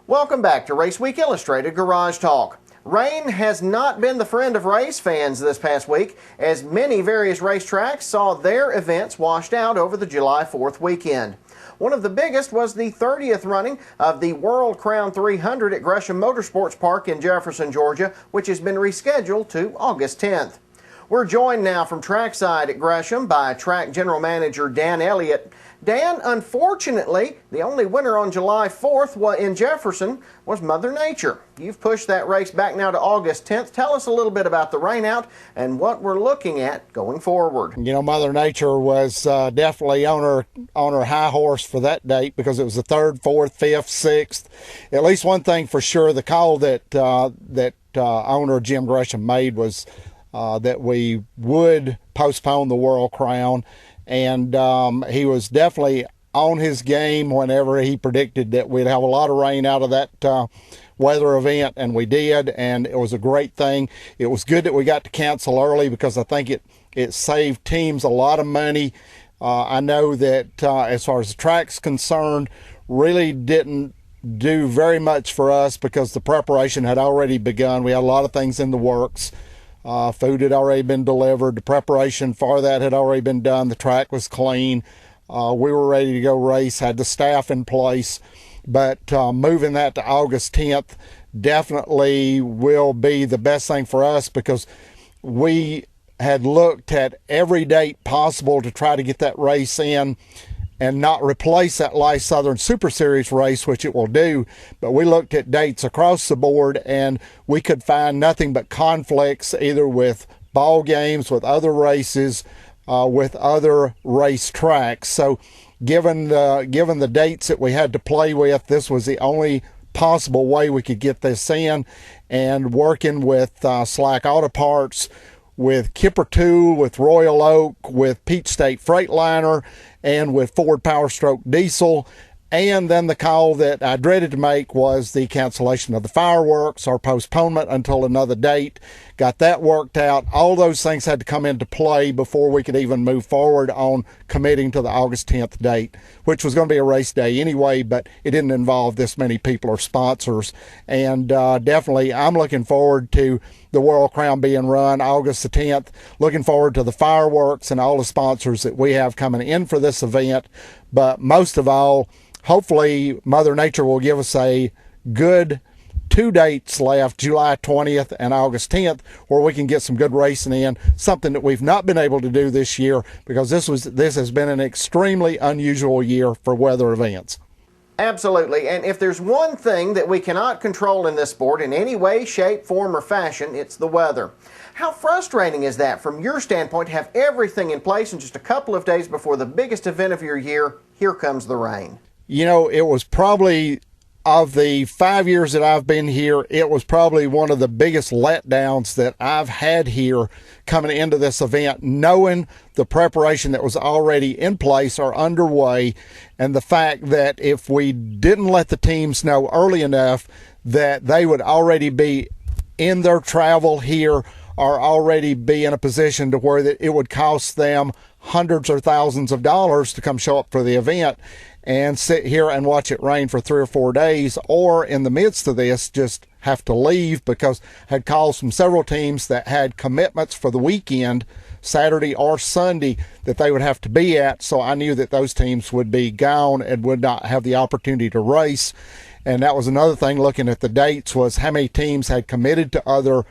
Welcome back to Raceweek Illustrated Garage Talk. Rain has not been the friend of race fans this past week, as many various racetracks saw their events washed out over the July 4th weekend. One of the biggest was the 30th running of the World Crown 300 at Gresham Motorsports Park in Jefferson, Georgia, which has been rescheduled to August 10th. We're joined now from trackside at Gresham by track general manager Dan Elliott. Dan, unfortunately, the only winner on July 4th in Jefferson was Mother Nature. You've pushed that race back now to August 10th. Tell us a little bit about the rainout and what we're looking at going forward. You know, Mother Nature was definitely on her high horse for that date because it was the 3rd, 4th, 5th, 6th. At least one thing for sure, the call that owner Jim Gresham made was that we would postpone the World Crown. And he was definitely on his game whenever he predicted that we'd have a lot of rain out of that weather event, and we did, and it was a great thing. It was good that we got to cancel early because I think it saved teams a lot of money. I know that as far as the track's concerned, really didn't do very much for us because the preparation had already begun. We had a lot of things in the works. Food had already been delivered. The preparation for that had already been done. The track was clean. We were ready to go race, had the staff in place. But moving that to August 10th definitely will be the best thing for us because we had looked at every date possible to try to get that race in and not replace that last Southern Super Series race, which it will do. But we looked at dates across the board, and we could find nothing but conflicts, either with ball games, with other races, with other race tracks. So given the dates that we had to play with, this was the only possible way we could get this in. And working with Slack Auto Parts, with Kipper Tool, with Royal Oak, with Peach State Freightliner, and with Ford Power Stroke Diesel. And then the call that I dreaded to make was the cancellation of the fireworks or postponement until another date. Got that worked out. All those things had to come into play before we could even move forward on committing to the August 10th date, which was going to be a race day anyway, but it didn't involve this many people or sponsors. And definitely I'm looking forward to the World Crown being run August the 10th. Looking forward to the fireworks and all the sponsors that we have coming in for this event. But most of all, hopefully Mother Nature will give us a good 2 dates left, July 20th and August 10th, where we can get some good racing in, something that we've not been able to do this year because this has been an extremely unusual year for weather events. Absolutely, and if there's one thing that we cannot control in this sport in any way, shape, form, or fashion, it's the weather. How frustrating is that from your standpoint to have everything in place and just a couple of days before the biggest event of your year, here comes the rain? You know, it was probably, of the 5 years that I've been here, it was probably one of the biggest letdowns that I've had here coming into this event, knowing the preparation that was already in place or underway, and the fact that if we didn't let the teams know early enough that they would already be in their travel here or already be in a position to where that it would cost them hundreds or thousands of dollars to come show up for the event and sit here and watch it rain for 3 or 4 days, or in the midst of this just have to leave because I had calls from several teams that had commitments for the weekend, Saturday or Sunday, that they would have to be at. So I knew that those teams would be gone and would not have the opportunity to race. And that was another thing, looking at the dates, was how many teams had committed to other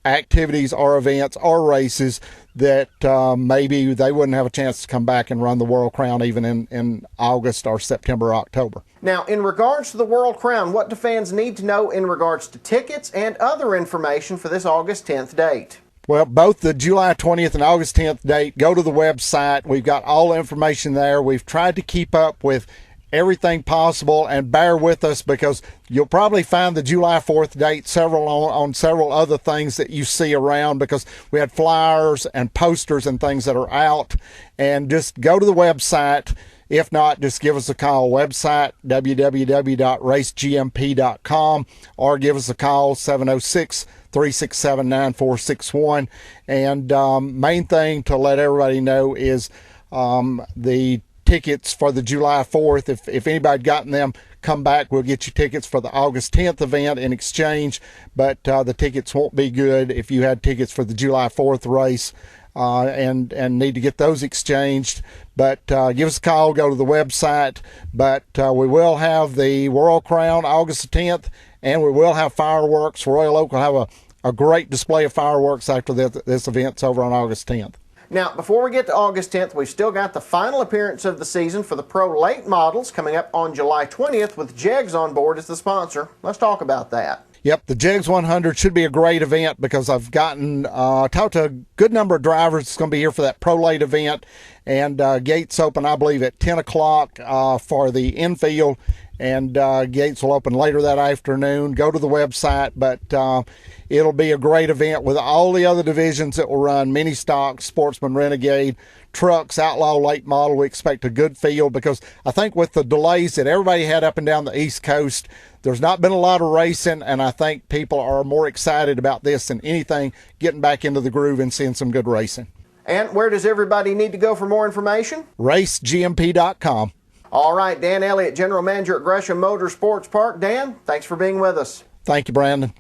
activities or events or races that maybe they wouldn't have a chance to come back and run the World Crown even in August or September or October. Now, in regards to the World Crown, what do fans need to know in regards to tickets and other information for this August 10th date? Well, both the July 20th and August 10th date, go to the website. We've got all the information there. We've tried to keep up with everything possible, and bear with us because you'll probably find the July 4th date on several other things that you see around, because we had flyers and posters and things that are out. And just go to the website. If not, just give us a call. Website www.racegmp.com, or give us a call 706-367-9461. And main thing to let everybody know is the tickets for the July 4th. If anybody had gotten them, come back, we'll get you tickets for the August 10th event in exchange, but the tickets won't be good if you had tickets for the July 4th race. And need to get those exchanged. But give us a call, go to the website. But we will have the World Crown August 10th, and we will have fireworks. Royal Oak will have a great display of fireworks after this event's over on August 10th. Now, before we get to August 10th, we've still got the final appearance of the season for the Pro Late Models coming up on July 20th with JEGs on board as the sponsor. Let's talk about that. Yep, the JEGs 100 should be a great event because I've talked to a good number of drivers that's going to be here for that Pro Late event, and gates open, I believe, at 10 o'clock for the infield, and gates will open later that afternoon. Go to the website, but it'll be a great event with all the other divisions that will run: mini stock, Sportsman, Renegade, trucks, Outlaw Late Model. We expect a good field because I think with the delays that everybody had up and down the East Coast, there's not been a lot of racing, and I think people are more excited about this than anything, getting back into the groove and seeing some good racing. And where does everybody need to go for more information? RaceGMP.com. All right, Dan Elliott, General Manager at Gresham Motorsports Park. Dan, thanks for being with us. Thank you, Brandon.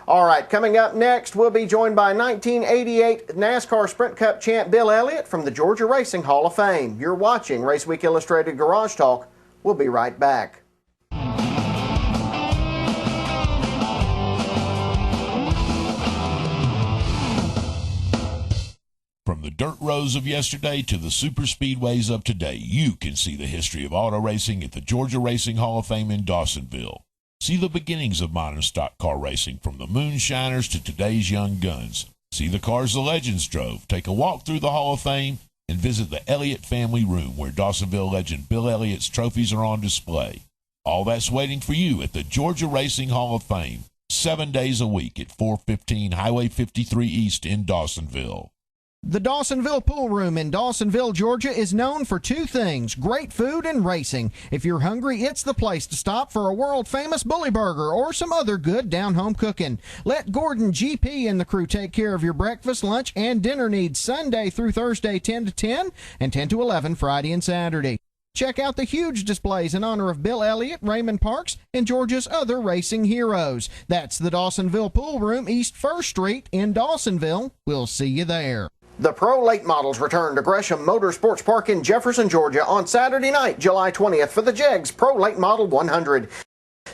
All right, coming up next, we'll be joined by 1988 NASCAR Sprint Cup champ Bill Elliott from the Georgia Racing Hall of Fame. You're watching Raceweek Illustrated Garage Talk. We'll be right back. From the dirt roads of yesterday to the super speedways of today, you can see the history of auto racing at the Georgia Racing Hall of Fame in Dawsonville. See the beginnings of modern stock car racing, from the moonshiners to today's young guns. See the cars the legends drove. Take a walk through the Hall of Fame and visit the Elliott family room where Dawsonville legend Bill Elliott's trophies are on display. All that's waiting for you at the Georgia Racing Hall of Fame, 7 days a week at 415 Highway 53 East in Dawsonville. The Dawsonville Pool Room in Dawsonville, Georgia is known for two things: great food and racing. If you're hungry, it's the place to stop for a world-famous bully burger or some other good down-home cooking. Let Gordon GP and the crew take care of your breakfast, lunch, and dinner needs Sunday through Thursday 10 to 10 and 10 to 11 Friday and Saturday. Check out the huge displays in honor of Bill Elliott, Raymond Parks, and Georgia's other racing heroes. That's the Dawsonville Pool Room, East 1st Street in Dawsonville. We'll see you there. The Pro Late Models return to Gresham Motorsports Park in Jefferson, Georgia on Saturday night, July 20th for the JEGs Pro Late Model 100.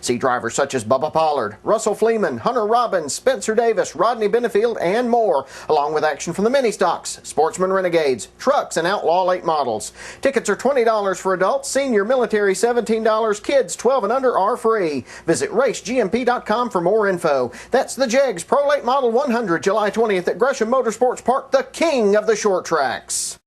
See drivers such as Bubba Pollard, Russell Fleeman, Hunter Robbins, Spencer Davis, Rodney Benefield, and more, along with action from the mini stocks, Sportsman Renegades, trucks, and Outlaw Late Models. Tickets are $20 for adults, senior military $17, kids 12 and under are free. Visit racegmp.com for more info. That's the JEGs Pro Late Model 100, July 20th at Gresham Motorsports Park, the king of the short tracks.